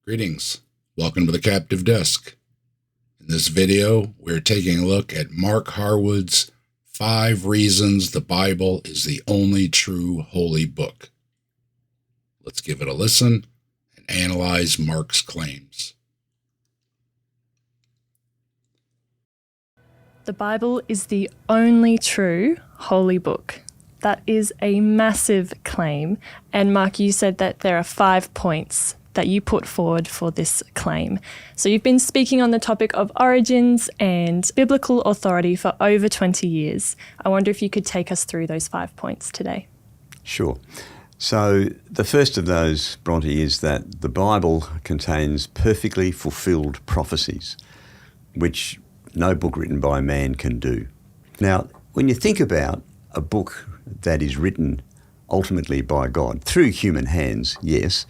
Greetings. Welcome to the Captive Desk. In this video, we're taking a look at Mark Harwood's 5 Reasons the Bible is the Only True Holy Book. Let's give it a listen and analyze Mark's claims. The Bible is the only true holy book. That is a massive claim. And Mark, you said that there are 5 points that you put forward for this claim. So you've been speaking on the topic of origins and biblical authority for over 20 years. I wonder if you could take us through those 5 points today. Sure. So the first of those, Bronte, is that the Bible contains perfectly fulfilled prophecies, which no book written by man can do. Now, when you think about a book that is written ultimately by God, through human hands, yes,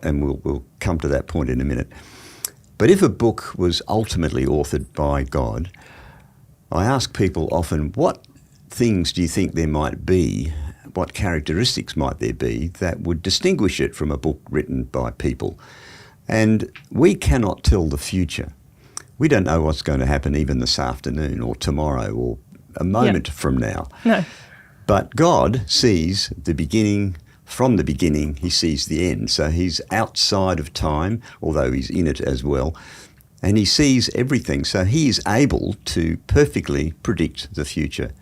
and we'll come to that point in a minute. But if a book was ultimately authored by God, I ask people often, what things do you think there might be, what characteristics might there be that would distinguish it from a book written by people? And we cannot tell the future. We don't know what's going to happen even this afternoon or tomorrow or a moment from now. No. But God sees the beginning. From the beginning, he sees the end. So he's outside of time, although he's in it as well. And he sees everything. So he is able to perfectly predict the future.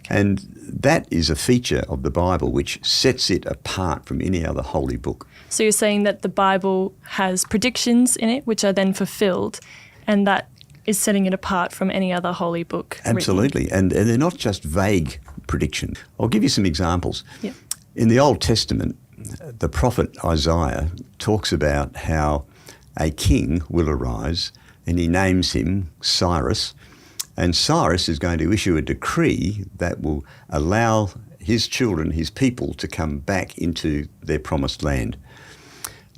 And that is a feature of the Bible which sets it apart from any other holy book. So you're saying that the Bible has predictions in it which are then fulfilled, and that is setting it apart from any other holy book. Absolutely. And they're not just vague predictions. I'll give you some examples. Yeah. In the Old Testament, the prophet Isaiah talks about how a king will arise, and he names him Cyrus. And Cyrus is going to issue a decree that will allow his children, his people, to come back into their promised land.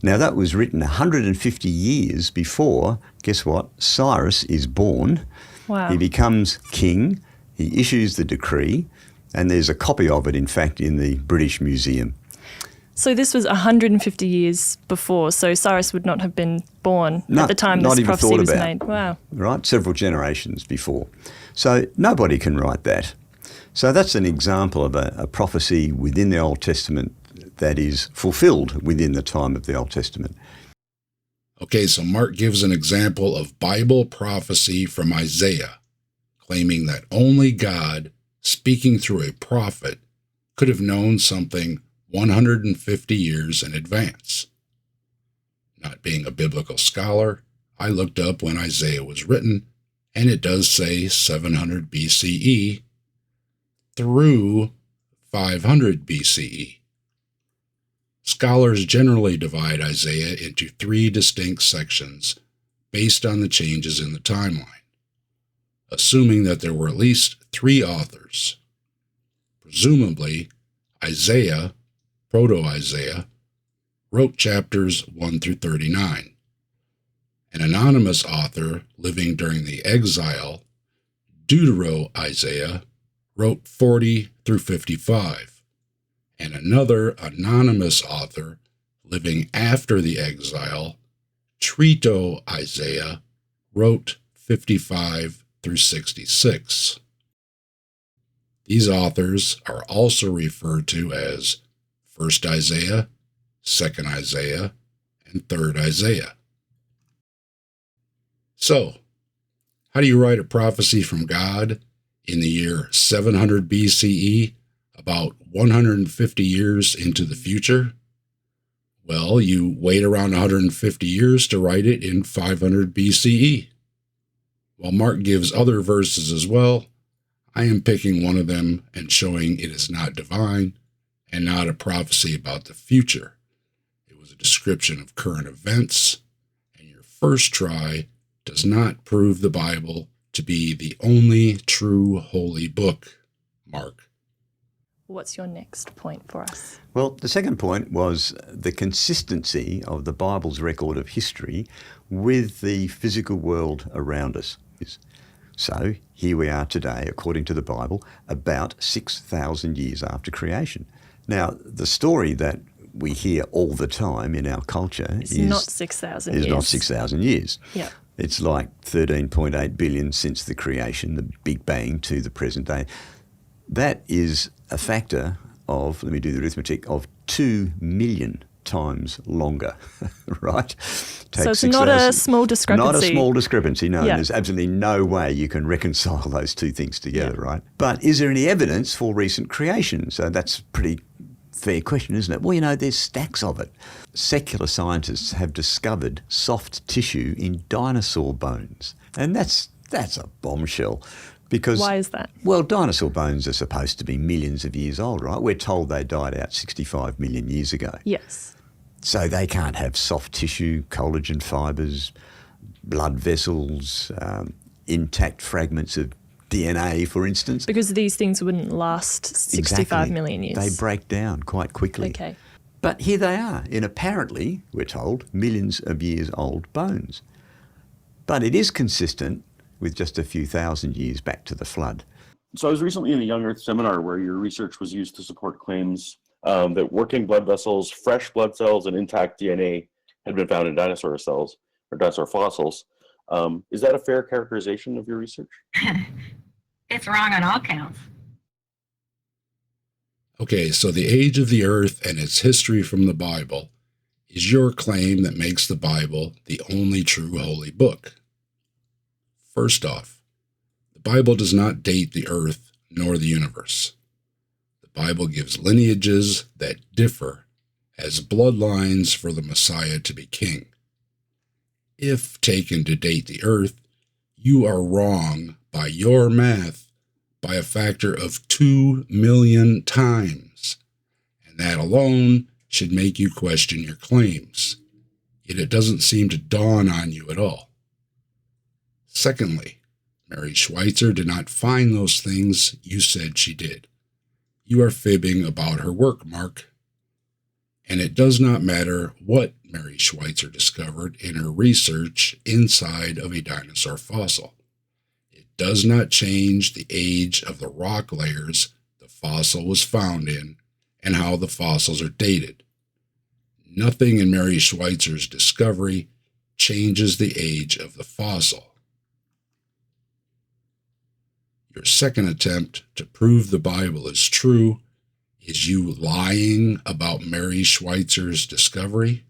Now, that was written 150 years before, guess what, Cyrus is born. Wow. He becomes king, he issues the decree, and there's a copy of it, in fact, in the British Museum. So this was 150 years before, so Cyrus would not have been born at the time this prophecy was made. Wow. Right, several generations before. So nobody can write that. So that's an example of a prophecy within the Old Testament that is fulfilled within the time of the Old Testament. Okay, so Mark gives an example of Bible prophecy from Isaiah, claiming that only God, speaking through a prophet, could have known something 150 years in advance. Not being a biblical scholar, I looked up when Isaiah was written, and it does say 700 BCE through 500 BCE. Scholars generally divide Isaiah into 3 distinct sections based on the changes in the timeline, assuming that there were at least 3 authors. Presumably, Isaiah, Proto-Isaiah, wrote chapters 1 through 39. An anonymous author living during the exile, Deutero-Isaiah, wrote 40 through 55. And another anonymous author living after the exile, Trito-Isaiah, wrote 55 through 66. These authors are also referred to as 1st Isaiah, 2nd Isaiah, and 3rd Isaiah. So, how do you write a prophecy from God in the year 700 BCE, about 150 years into the future? Well, you wait around 150 years to write it in 500 BCE. While Mark gives other verses as well, I am picking one of them and showing it is not divine and not a prophecy about the future. It was a description of current events, and your first try does not prove the Bible to be the only true holy book, Mark. What's your next point for us? Well, the second point was the consistency of the Bible's record of history with the physical world around us. So here we are today, according to the Bible, about 6,000 years after creation. Now, the story that we hear all the time in our culture It's not 6,000 years. Is not 6,000 years. Yeah. It's like 13.8 billion since the creation, the Big Bang, to the present day. That is a factor of, let me do the arithmetic, of 2 million times longer, right? So it's not a small discrepancy. Not a small discrepancy, no. Yeah. And there's absolutely no way you can reconcile those two things together, right? But is there any evidence for recent creation? So that's a pretty fair question, isn't it? Well, you know, there's stacks of it. Secular scientists have discovered soft tissue in dinosaur bones. And that's a bombshell. Because, why is that? Well, dinosaur bones are supposed to be millions of years old, right? We're told they died out 65 million years ago. Yes. So they can't have soft tissue, collagen fibres, blood vessels, intact fragments of DNA, for instance. Because these things wouldn't last 65 million years. They break down quite quickly. Okay. But here they are in apparently, we're told, millions of years old bones. But it is consistent with just a few thousand years back to the flood. So I was recently in a Young Earth seminar where your research was used to support claims that working blood vessels, fresh blood cells, and intact DNA had been found in dinosaur cells or dinosaur fossils. Is that a fair characterization of your research? It's wrong on all counts. Okay, so the age of the earth and its history from the Bible is your claim that makes the Bible the only true holy book. First off, the Bible does not date the earth nor the universe. The Bible gives lineages that differ as bloodlines for the Messiah to be king. If taken to date the earth, you are wrong by your math by a factor of 2 million times, and that alone should make you question your claims. Yet it doesn't seem to dawn on you at all. Secondly, Mary Schweitzer did not find those things you said she did. You are fibbing about her work, Mark. And it does not matter what Mary Schweitzer discovered in her research inside of a dinosaur fossil. It does not change the age of the rock layers the fossil was found in and how the fossils are dated. Nothing in Mary Schweitzer's discovery changes the age of the fossil. Your second attempt to prove the Bible is true is you lying about Mary Schweitzer's discovery.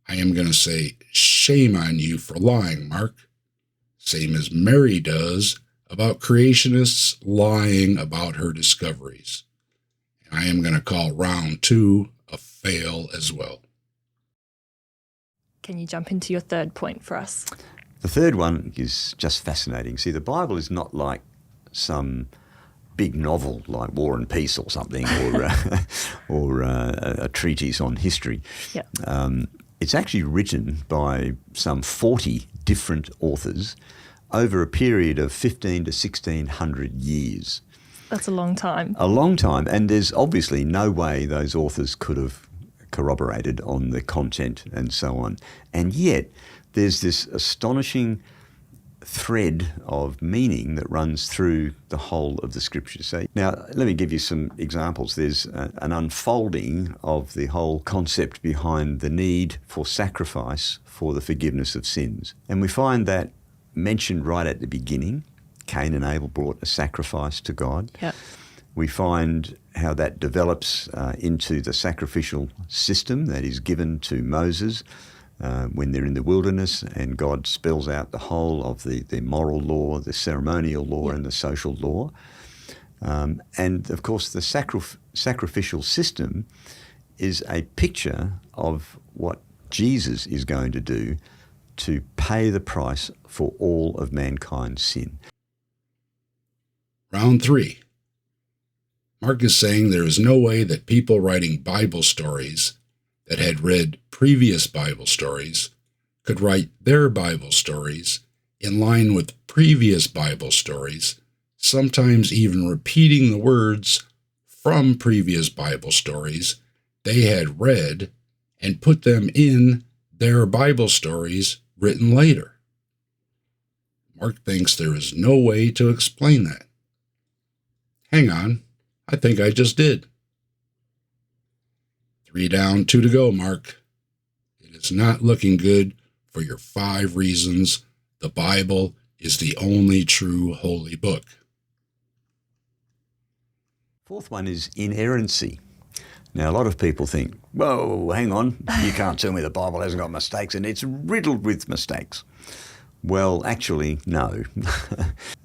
I am going to say shame on you for lying, Mark, same as Mary does about creationists lying about her discoveries. And I am going to call round 2 a fail as well. Can you jump into your third point for us? The third one is just fascinating. See, the Bible is not like some big novel like War and Peace or something, or a treatise on history. Yeah. It's actually written by some 40 different authors over a period of 15 to 1600 years. That's a long time. A long time, and there's obviously no way those authors could have corroborated on the content and so on. And yet there's this astonishing thread of meaning that runs through the whole of the scriptures. So now let me give you some examples. There's an unfolding of the whole concept behind the need for sacrifice for the forgiveness of sins. And we find that mentioned right at the beginning. Cain and Abel brought a sacrifice to God. Yeah. We find how that develops into the sacrificial system that is given to Moses when they're in the wilderness, and God spells out the whole of the moral law, the ceremonial law, and the social law. And of course, the sacrificial system is a picture of what Jesus is going to do to pay the price for all of mankind's sin. Round 3. Mark is saying there is no way that people writing Bible stories that had read previous Bible stories could write their Bible stories in line with previous Bible stories, sometimes even repeating the words from previous Bible stories they had read and put them in their Bible stories written later. Mark thinks there is no way to explain that. Hang on, I think I just did. 3 down, 2 to go, Mark. It is not looking good for your 5 reasons the Bible is the only true holy book. Fourth one is inerrancy. Now, a lot of people think, whoa, hang on, you can't tell me the Bible hasn't got mistakes, and it's riddled with mistakes. Well, actually, no.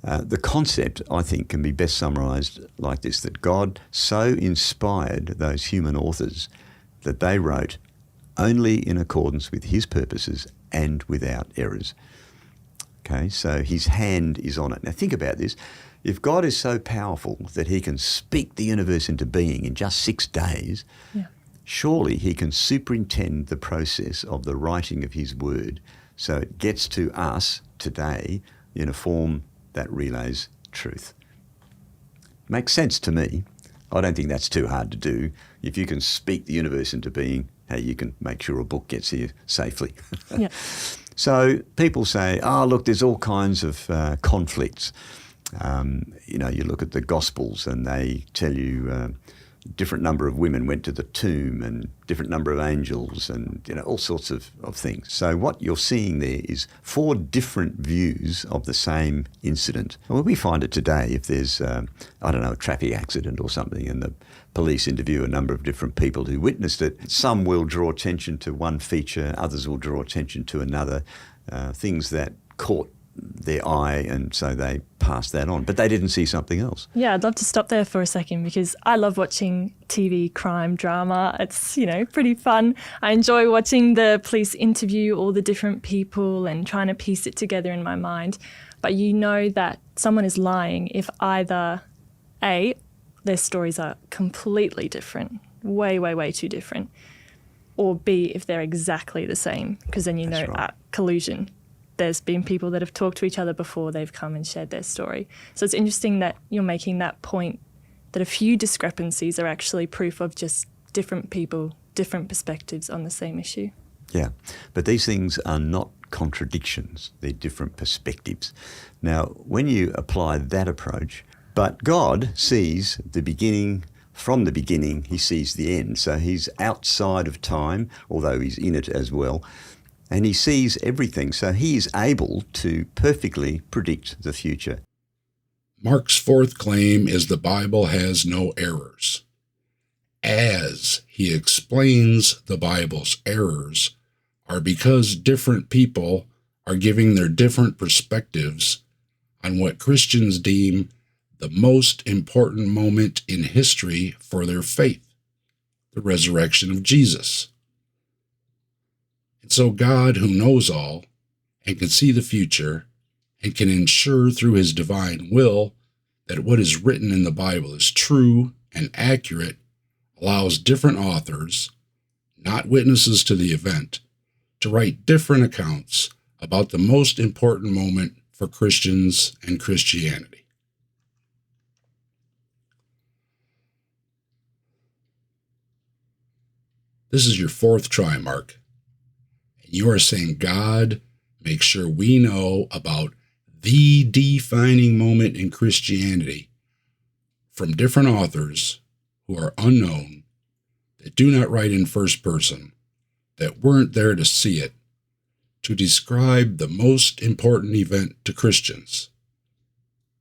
The concept, I think, can be best summarised like this, that God so inspired those human authors that they wrote only in accordance with his purposes and without errors. Okay, so his hand is on it. Now, think about this. If God is so powerful that he can speak the universe into being in just 6 days, surely he can superintend the process of the writing of his word so it gets to us today in a form that relays truth. Makes sense to me. I don't think that's too hard to do. If you can speak the universe into being, hey, you can make sure a book gets here safely. Yeah. So people say, oh, look, there's all kinds of conflicts. You look at the Gospels and they tell you different number of women went to the tomb and different number of angels and, all sorts of things. So what you're seeing there is 4 different views of the same incident. Well, we find it today if there's, a traffic accident or something and the police interview a number of different people who witnessed it. Some will draw attention to one feature, others will draw attention to another, things that caught their eye, and so they passed that on. But they didn't see something else. Yeah, I'd love to stop there for a second because I love watching TV crime drama. It's, pretty fun. I enjoy watching the police interview all the different people and trying to piece it together in my mind. But you know that someone is lying if either A, their stories are completely different, way, way, way too different, or B, if they're exactly the same, because then you know right. Collusion. There's been people that have talked to each other before they've come and shared their story. So it's interesting that you're making that point that a few discrepancies are actually proof of just different people, different perspectives on the same issue. Yeah, but these things are not contradictions. They're different perspectives. Now, when you apply that approach, but God sees the beginning. From the beginning, he sees the end. So he's outside of time, although he's in it as well. And he sees everything, so he is able to perfectly predict the future. Mark's 4th claim is the Bible has no errors. As he explains the Bible's errors are because different people are giving their different perspectives on what Christians deem the most important moment in history for their faith, the resurrection of Jesus. And so God, who knows all and can see the future and can ensure through his divine will that what is written in the Bible is true and accurate, allows different authors, not witnesses to the event, to write different accounts about the most important moment for Christians and Christianity. This is your 4th try, Mark. And you are saying God makes sure we know about the defining moment in Christianity from different authors who are unknown, that do not write in first person, that weren't there to see it, to describe the most important event to Christians,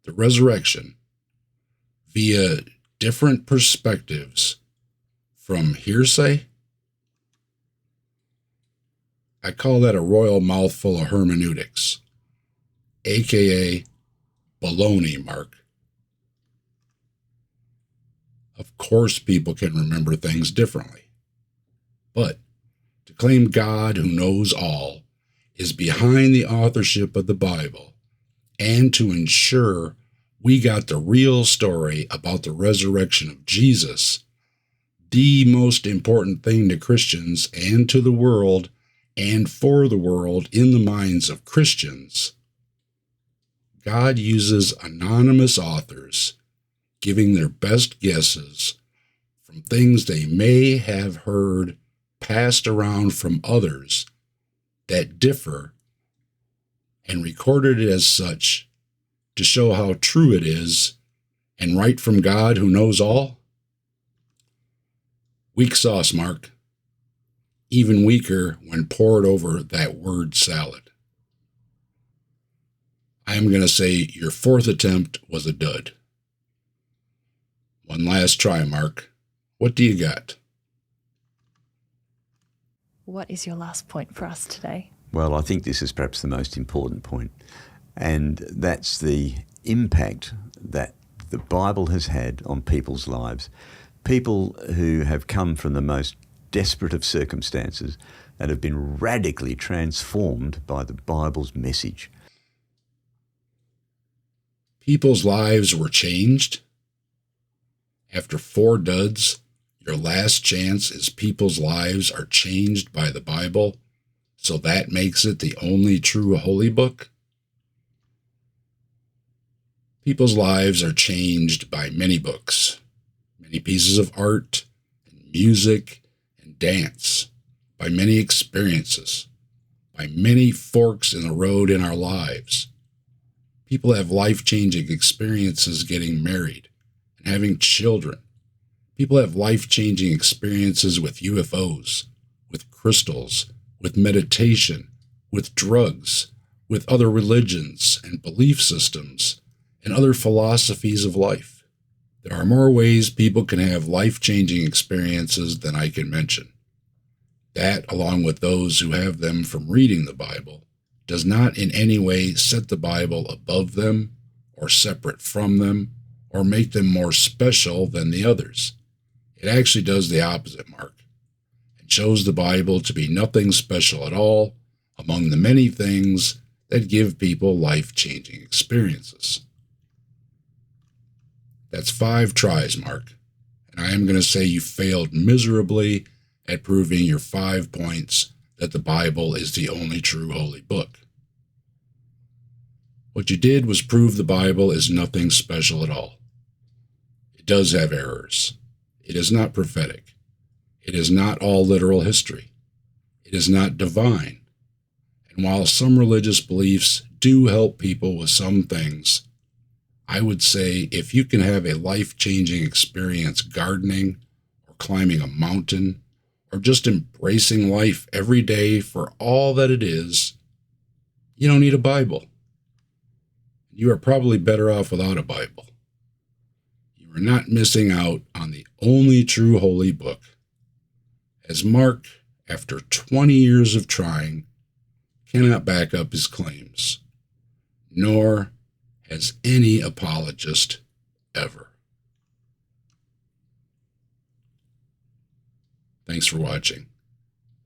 the resurrection, via different perspectives from hearsay. I call that a royal mouthful of hermeneutics, aka baloney, Mark. Of course, people can remember things differently. But to claim God, who knows all, is behind the authorship of the Bible, and to ensure we got the real story about the resurrection of Jesus, the most important thing to Christians and to the world and for the world in the minds of Christians, God uses anonymous authors giving their best guesses from things they may have heard passed around from others that differ, and recorded it as such to show how true it is and right from God, who knows all? Weak sauce, Mark. even weaker when poured over that word salad. I am going to say your fourth attempt was a dud. One last try, Mark. What do you got? What is your last point for us today? Well, I think this is perhaps the most important point, and that's the impact that the Bible has had on people's lives. People who have come from the most desperate of circumstances and have been radically transformed by the Bible's message. People's lives were changed? After 4 duds, your last chance is people's lives are changed by the Bible, so that makes it the only true holy book? People's lives are changed by many books, many pieces of art, and music, and dance, by many experiences, by many forks in the road in our lives. People have life-changing experiences getting married and having children. People have life-changing experiences with UFOs, with crystals, with meditation, with drugs, with other religions and belief systems, and other philosophies of life. There are more ways people can have life-changing experiences than I can mention. That, along with those who have them from reading the Bible, does not in any way set the Bible above them or separate from them or make them more special than the others. It actually does the opposite, Mark. It shows the Bible to be nothing special at all among the many things that give people life-changing experiences. That's 5 tries, Mark, and I am going to say you failed miserably at proving your 5 points that the Bible is the only true holy book. What you did was prove the Bible is nothing special at all. It does have errors. It is not prophetic. It is not all literal history. It is not divine. And while some religious beliefs do help people with some things, I would say if you can have a life-changing experience gardening or climbing a mountain or just embracing life every day for all that it is, you don't need a Bible. You are probably better off without a Bible. You are not missing out on the only true holy book. As Mark, after 20 years of trying, cannot back up his claims, nor has any apologist ever. Thanks for watching.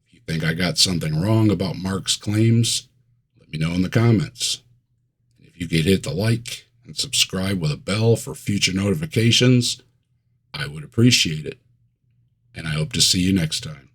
If you think I got something wrong about Mark's claims, let me know in the comments. And if you could hit the like and subscribe with a bell for future notifications, I would appreciate it. And I hope to see you next time.